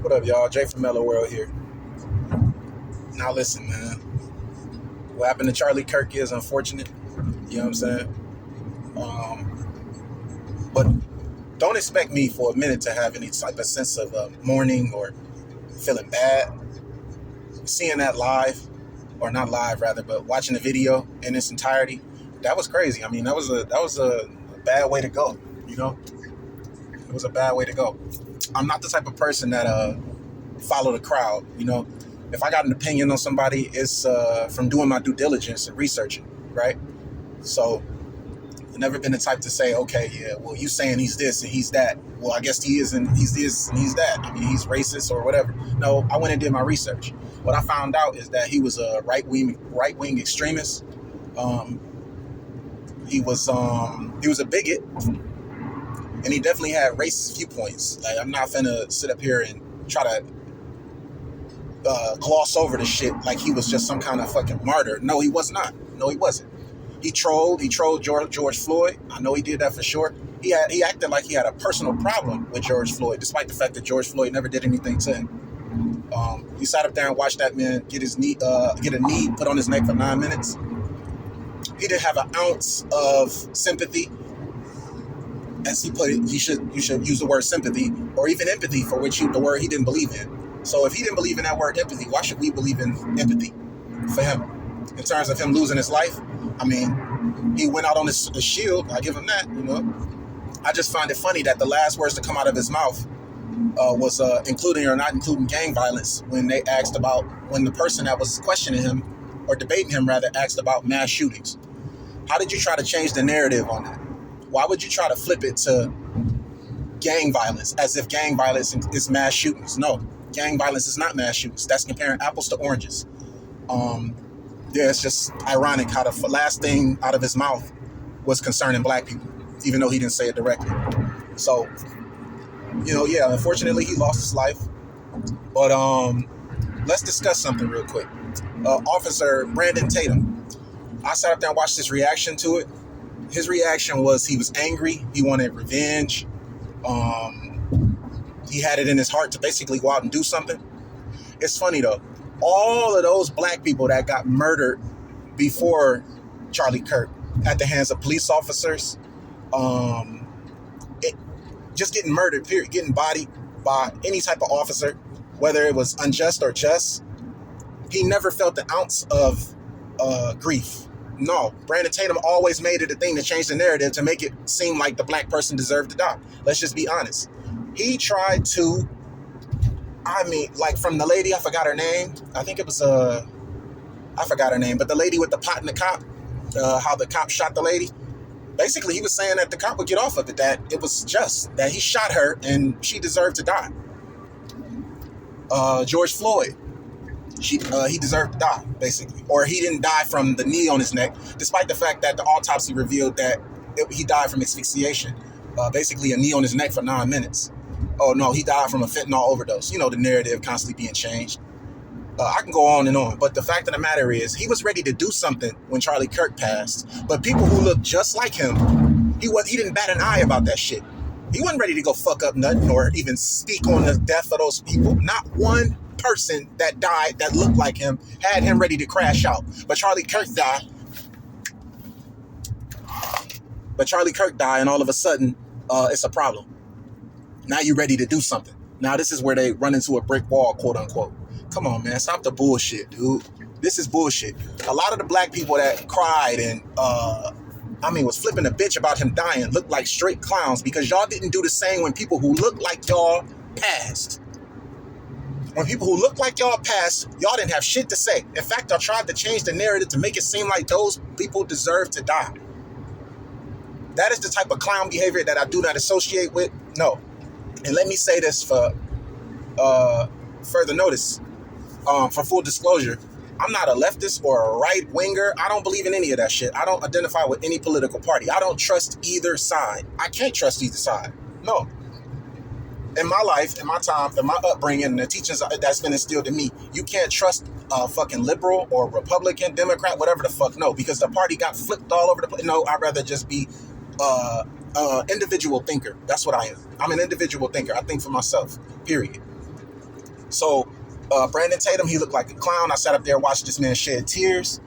What up, y'all? Jay from Mellow World here. Now, listen, man. What happened to Charlie Kirk is unfortunate. You know what I'm saying? But don't expect me for a minute to have any type of sense of mourning or feeling bad. Seeing that live, or not live rather, but watching the video in its entirety, that was crazy. I mean, that was a bad way to go. You know, it was a bad way to go. I'm not the type of person that follow the crowd. You know, if I got an opinion on somebody, it's from doing my due diligence and researching, right? So I've never been the type to say, okay, yeah, well, you saying he's this and he's that. Well, I guess he is and he's this and he's that. I mean, he's racist or whatever. No, I went and did my research. What I found out is that he was a right wing extremist. Um, he was a bigot, and he definitely had racist viewpoints. Like, I'm not finna sit up here and try to gloss over the shit like he was just some kind of fucking martyr. No, he was not. No, he wasn't. He trolled. He trolled George Floyd. I know he did that for sure. He acted like he had a personal problem with George Floyd, despite the fact that George Floyd never did anything to him. He sat up there and watched that man get a knee put on his neck for 9 minutes. He didn't have an ounce of sympathy, as he put it. You should use the word sympathy or even empathy, for which the word he didn't believe in. So if he didn't believe in that word empathy, why should we believe in empathy for him? In terms of him losing his life, I mean, he went out on his shield. I give him that, you know. I just find it funny that the last words to come out of his mouth was including or not including gang violence when the person that was questioning him or debating him rather asked about mass shootings. How did you try to change the narrative on that? Why would you try to flip it to gang violence as if gang violence is mass shootings? No, gang violence is not mass shootings. That's comparing apples to oranges. Yeah, it's just ironic how the last thing out of his mouth was concerning black people, even though he didn't say it directly. So, yeah, unfortunately he lost his life. But let's discuss something real quick. Officer Brandon Tatum, I sat up there and watched his reaction to it. His reaction was he was angry. He wanted revenge. He had it in his heart to basically go out and do something. It's funny though. All of those black people that got murdered before Charlie Kirk at the hands of police officers, just getting murdered, period, getting bodied by any type of officer, whether it was unjust or just, he never felt an ounce of grief. No, Brandon Tatum always made it a thing to change the narrative to make it seem like the black person deserved to die. Let's just be honest. He tried to, like from the lady, I forgot her name. I think it was, I forgot her name, but the lady with the pot and the cop, how the cop shot the lady. Basically, he was saying that the cop would get off of it, that it was just, that he shot her and she deserved to die. George Floyd, he deserved to die, basically. Or he didn't die from the knee on his neck, despite the fact that the autopsy revealed that he died from asphyxiation. Basically, a knee on his neck for 9 minutes. Oh, no, he died from a fentanyl overdose. You know, the narrative constantly being changed. I can go on and on, but the fact of the matter is, he was ready to do something when Charlie Kirk passed. But people who looked just like him, he didn't bat an eye about that shit. He wasn't ready to go fuck up nothing or even speak on the death of those people. Not one person that died that looked like him had him ready to crash out. But Charlie Kirk died. And all of a sudden, it's a problem. Now you're ready to do something. Now this is where they run into a brick wall, quote unquote. Come on, man. Stop the bullshit, dude. This is bullshit. A lot of the black people that cried and, was flipping a bitch about him dying looked like straight clowns because y'all didn't do the same when people who looked like y'all passed. When people who looked like y'all passed, y'all didn't have shit to say. In fact, y'all tried to change the narrative to make it seem like those people deserve to die. That is the type of clown behavior that I do not associate with. No. And let me say this for further notice. For full disclosure, I'm not a leftist or a right-winger. I don't believe in any of that shit. I don't identify with any political party. I don't trust either side. I can't trust either side. No. In my life, in my time, in my upbringing, and the teachings that's been instilled in me, you can't trust a fucking liberal or Republican, Democrat, whatever the fuck. No, because the party got flipped all over the place. No, I'd rather just be individual thinker. That's what I am. I'm an individual thinker. I think for myself, period. So Brandon Tatum, he looked like a clown. I sat up there, watched this man shed tears,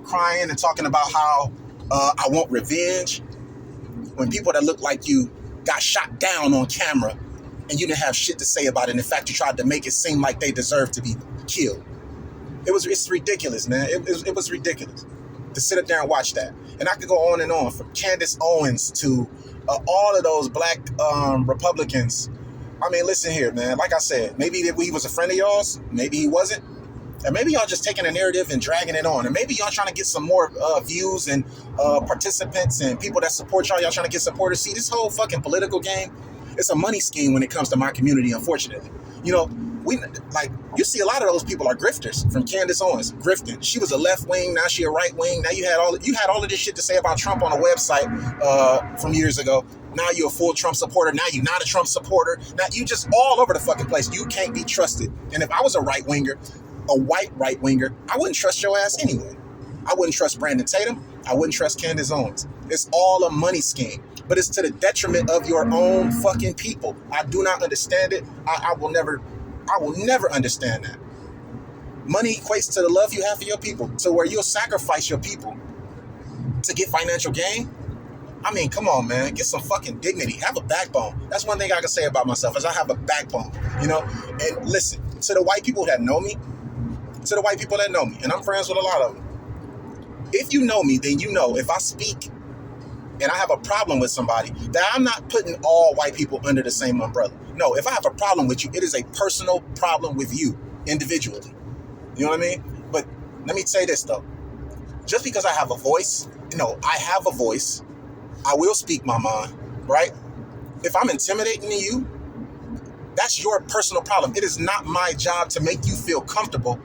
crying and talking about how I want revenge. When people that look like you got shot down on camera and you didn't have shit to say about it. And in fact, you tried to make it seem like they deserve to be killed. It's ridiculous, man. It was ridiculous to sit up there and watch that. And I could go on and on, from Candace Owens to all of those black Republicans. I mean, listen here, man. Like I said, maybe he was a friend of y'all's, maybe he wasn't. And maybe y'all just taking a narrative and dragging it on. And maybe y'all trying to get some more views and participants and people that support y'all. Y'all trying to get supporters. See, this whole fucking political game, it's a money scheme when it comes to my community, unfortunately. You know, you see a lot of those people are grifters. From Candace Owens, grifting. She was a left wing, now she a right wing. Now you had all of this shit to say about Trump on a website from years ago. Now you're a full Trump supporter. Now you're not a Trump supporter. Now you just all over the fucking place. You can't be trusted. And if I was a right winger, a white right winger, I wouldn't trust your ass anyway. I wouldn't trust Brandon Tatum. I wouldn't trust Candace Owens. It's all a money scheme, but it's to the detriment of your own fucking people. I do not understand it. I will never understand that. Money equates to the love you have for your people, to where you'll sacrifice your people to get financial gain. I mean, come on, man. Get some fucking dignity. Have a backbone. That's one thing I can say about myself, is I have a backbone, you know? And listen, to the white people that know me, and I'm friends with a lot of them, if you know me, then you know if I speak and I have a problem with somebody, that I'm not putting all white people under the same umbrella. No, if I have a problem with you, it is a personal problem with you individually. You know what I mean? But let me say this, though. Just because I have a voice, I have a voice, I will speak my mind, right? If I'm intimidating you, that's your personal problem. It is not my job to make you feel comfortable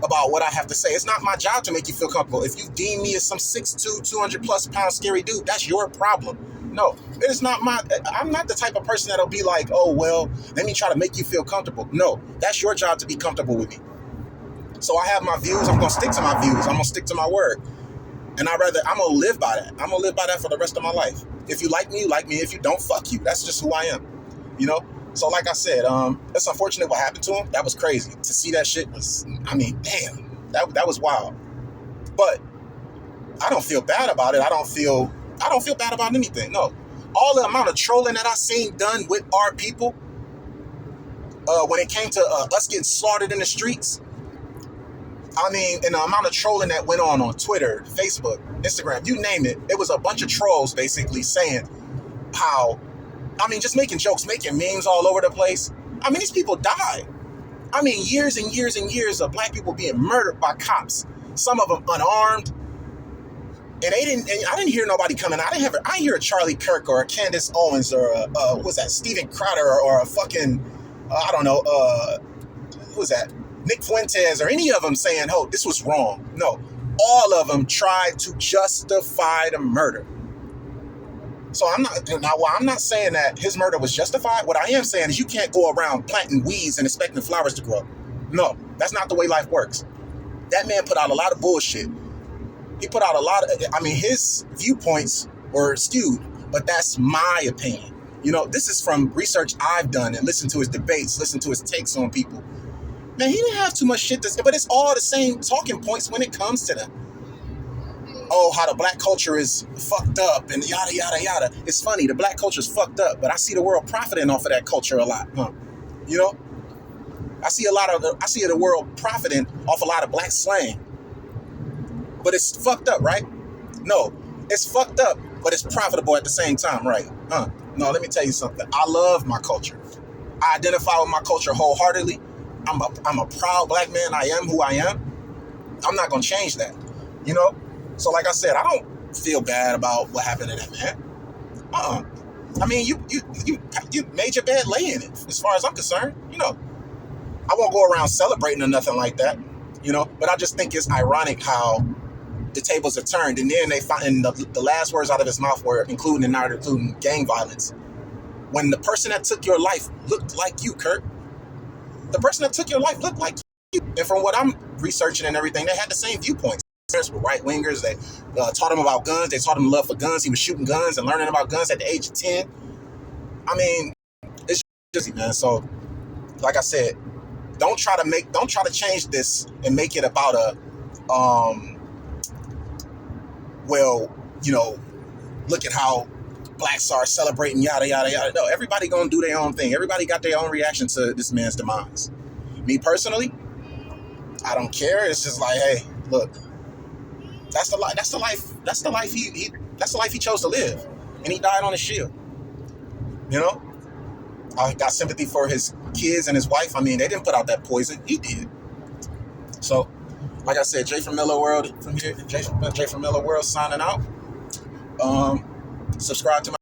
about what I have to say. It's not my job to make you feel comfortable. If you deem me as some 6'2", 200 plus pound scary dude, that's your problem. No, it is not I'm not the type of person that'll be like, oh, well, let me try to make you feel comfortable. No, that's your job to be comfortable with me. So I have my views. I'm going to stick to my views. I'm going to stick to my word. And I'm going to live by that. I'm going to live by that for the rest of my life. If you like me, you like me. If you don't, fuck you. That's just who I am. So like I said, it's unfortunate what happened to him. That was crazy. To see that shit was, I mean, damn, that was wild. But I don't feel bad about it. I don't feel bad about anything. No. All the amount of trolling that I seen done with our people, when it came to us getting slaughtered in the streets, I mean, and the amount of trolling that went on Twitter, Facebook, Instagram, you name it, it was a bunch of trolls basically saying how, I mean, just making jokes, making memes all over the place. I mean, these people died. I mean, years and years and years of black people being murdered by cops. Some of them unarmed. And I didn't hear nobody coming. I didn't hear a Charlie Kirk or a Candace Owens or Steven Crowder or a fucking, I don't know, who was that? Nick Fuentes or any of them saying, oh, this was wrong. No, all of them tried to justify the murder. So I'm not saying that his murder was justified. What I am saying is you can't go around planting weeds and expecting flowers to grow. No, that's not the way life works. That man put out a lot of bullshit. He put out his viewpoints were skewed, but that's my opinion. This is from research I've done and listened to his debates, listened to his takes on people. Man, he didn't have too much shit to say, but it's all the same talking points when it comes to them. Oh, how the black culture is fucked up and yada, yada, yada. It's funny, the black culture is fucked up, but I see the world profiting off of that culture a lot. I see the world profiting off a lot of black slang. But it's fucked up, right? No, it's fucked up, but it's profitable at the same time, right? No, let me tell you something. I love my culture. I identify with my culture wholeheartedly. I'm a proud black man. I am who I am. I'm not going to change that, So like I said, I don't feel bad about what happened to that man. I mean, you made your bed, lay in it, as far as I'm concerned. I won't go around celebrating or nothing like that, but I just think it's ironic how the tables are turned, and then they find the last words out of his mouth were including gang violence. When the person that took your life looked like you, Kirk. The person that took your life looked like you. And from what I'm researching and everything, they had the same viewpoints. Parents were right wingers. They taught him about guns. They taught him love for guns. He was shooting guns and learning about guns at the age of 10. I mean, it's just, man. So, like I said, Don't try to change this and make it about well, look at how blacks are celebrating, yada, yada, yada. No, everybody gonna do their own thing. Everybody got their own reaction to this man's demise. Me personally, I don't care. It's just like, hey, look, that's the life. That's the life he chose to live, and he died on his shield. I got sympathy for his kids and his wife. I mean, they didn't put out that poison. He did. So, like I said, Jay from Miller World from here. Jay from Miller World signing out. Subscribe to my